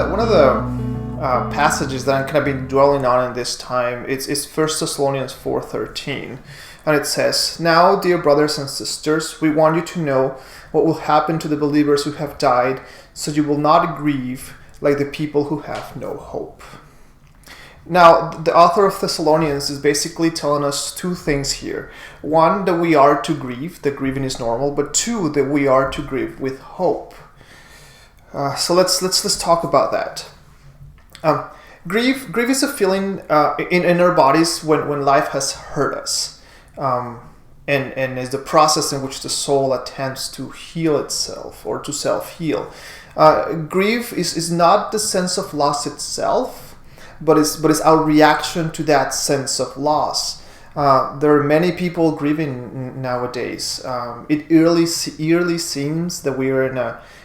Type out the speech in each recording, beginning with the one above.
the passages that I'm kind of been dwelling on in this time is 1 Thessalonians 4:13, and it says, "Now, dear brothers and sisters, we want you to know what will happen to the believers who have died, so you will not grieve like the people who have no hope." Now, the author of Thessalonians is basically telling us two things here. One, that we are to grieve, that grieving is normal, but two, that we are to grieve with hope. So let's talk about that. Grief is a feeling in our bodies when life has hurt us, and is the process in which the soul attempts to heal itself or to self-heal. Grief is not the sense of loss itself, but is our reaction to that sense of loss. There are many people grieving nowadays. It eerily seems that we are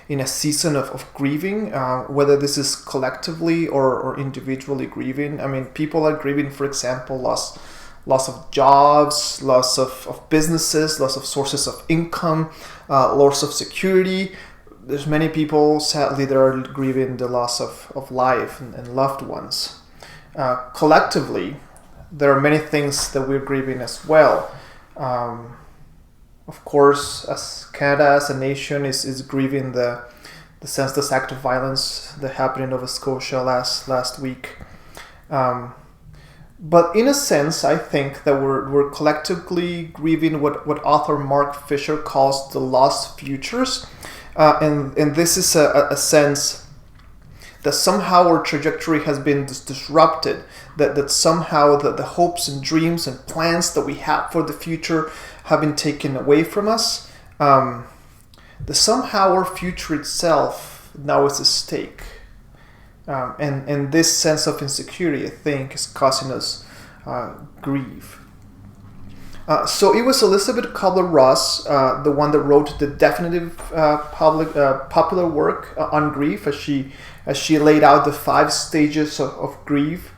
in a season of grieving, whether this is collectively or individually grieving. I mean, people are grieving, for example, loss of jobs, loss of businesses, loss of sources of income, loss of security. There's many people, sadly, that are grieving the loss of life and loved ones. Collectively, there are many things that we're grieving as well. Of course, as Canada as a nation is grieving the senseless act of violence that happened in Nova Scotia last week. But in a sense, I think that we're collectively grieving what author Mark Fisher calls the lost futures. And this is a sense that somehow our trajectory has been disrupted, that somehow the hopes and dreams and plans that we have for the future have been taken away from us, that somehow our future itself now is at stake. And this sense of insecurity, I think, is causing us grief. So it was Elizabeth Kubler-Ross, the one that wrote the definitive popular work on grief, as she laid out the 5 stages of grief.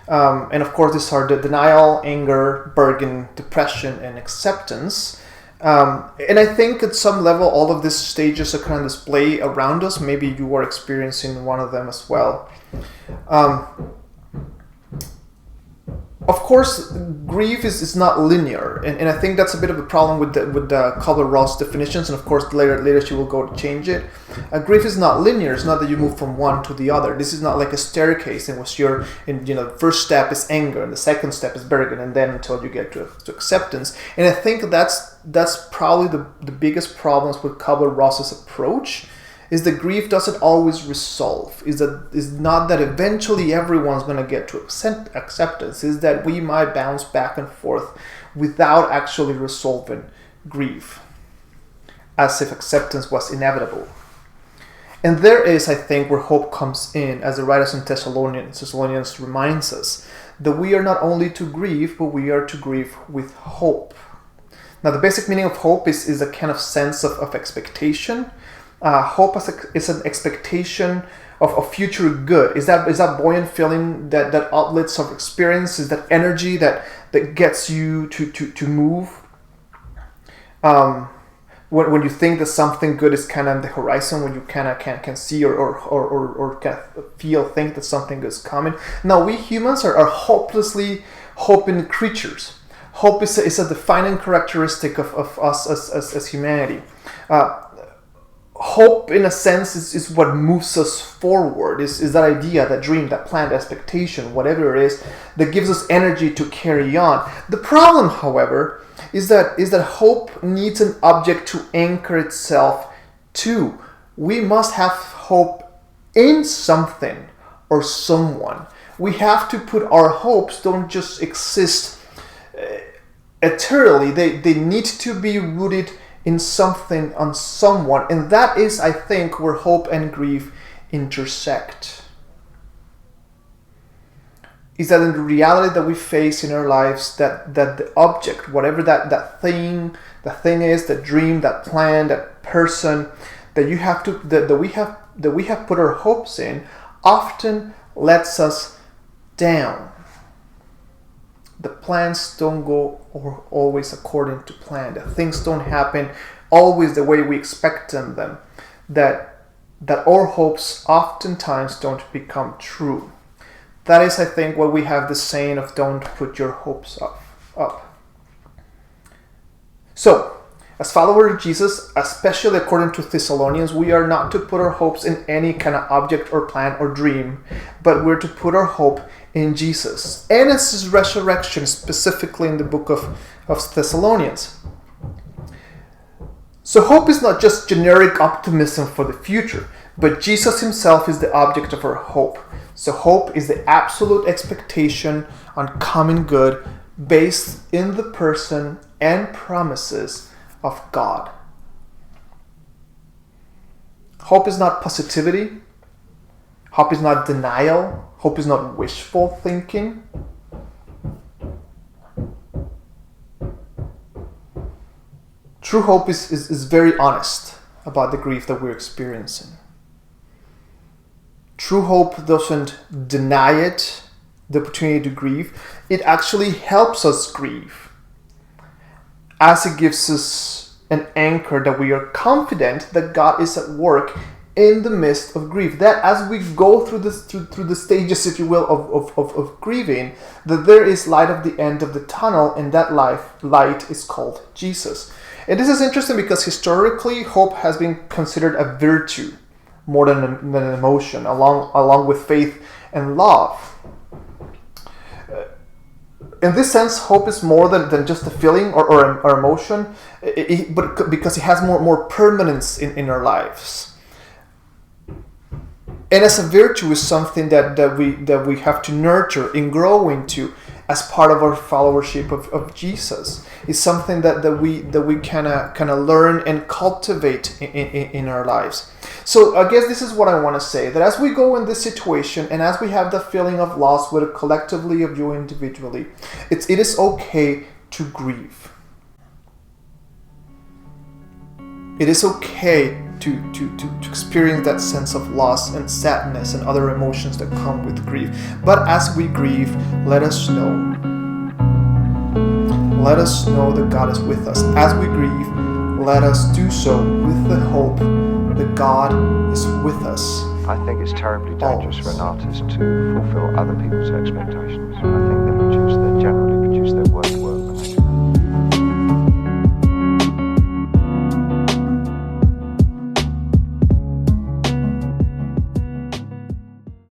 And of course, these are the denial, anger, bargain, depression, and acceptance. And I think at some level, all of these stages are kind of display around us. Maybe you are experiencing one of them as well. Of course, grief is not linear, and I think that's a bit of a problem with the Kubler-Ross definitions. And of course, later she will go to change it. Grief is not linear. It's not that you move from one to the other. This is not like a staircase in which the first step is anger, and the second step is bargain, and then until you get to acceptance. And I think that's probably the biggest problems with Kubler-Ross's approach. Is that grief doesn't always resolve. Is not that eventually everyone's going to get to acceptance. Is that we might bounce back and forth without actually resolving grief, as if acceptance was inevitable. And there is, I think, where hope comes in, as the writers in Thessalonians reminds us that we are not only to grieve, but we are to grieve with hope. Now, the basic meaning of hope is a kind of sense of expectation. Hope is an expectation of future good. Is that buoyant feeling that outlets of experience? Is that energy that gets you to move? When you think that something good is kind of on the horizon, when you kind of can see or kind of think that something good is coming. Now, we humans are hopelessly hoping creatures. Hope is a defining characteristic of us as humanity. Hope, in a sense, is what moves us forward, is that idea, that dream, that plan, that expectation, whatever it is, that gives us energy to carry on. The problem, however, is that hope needs an object to anchor itself to. We must have hope in something or someone. We have to put our hopes don't just exist eternally. They need to be rooted in something, on someone, and that is, I think, where hope and grief intersect. Is that in the reality that we face in our lives, that the object, whatever that thing is, that dream, that plan, that person, that we have put our hopes in, often lets us down. The plans don't go always according to plan. That things don't happen always the way we expect them. That that our hopes oftentimes don't become true. That is, I think, why we have the saying of don't put your hopes up. So, as followers of Jesus, especially according to Thessalonians, we are not to put our hopes in any kind of object or plan or dream, but we're to put our hope in Jesus and his resurrection, specifically in the book of Thessalonians. So hope is not just generic optimism for the future, but Jesus himself is the object of our hope. So hope is the absolute expectation on common good based in the person and promises of God. Hope is not positivity. Hope is not denial. Hope is not wishful thinking. True hope is very honest about the grief that we're experiencing. True hope doesn't deny it, the opportunity to grieve. It actually helps us grieve, as it gives us an anchor that we are confident that God is at work in the midst of grief. That as we go through the stages, if you will, of grieving, that there is light at the end of the tunnel, and that light is called Jesus. And this is interesting because historically, hope has been considered a virtue more than an emotion, along with faith and love. In this sense, hope is more than just a feeling or emotion, but because it has more permanence in our lives. And as a virtue is something that we have to nurture and grow into as part of our followership of Jesus. It's something that we kind of learn and cultivate in our lives. So I guess this is what I want to say, that as we go in this situation and as we have the feeling of loss, whether collectively or you individually, it is okay to grieve. It is okay to experience that sense of loss and sadness and other emotions that come with grief. But as we grieve, let us know that God is with us. As we grieve, let us do so with the hope that God is with us. I think it's terribly dangerous for an artist to fulfill other people's expectations.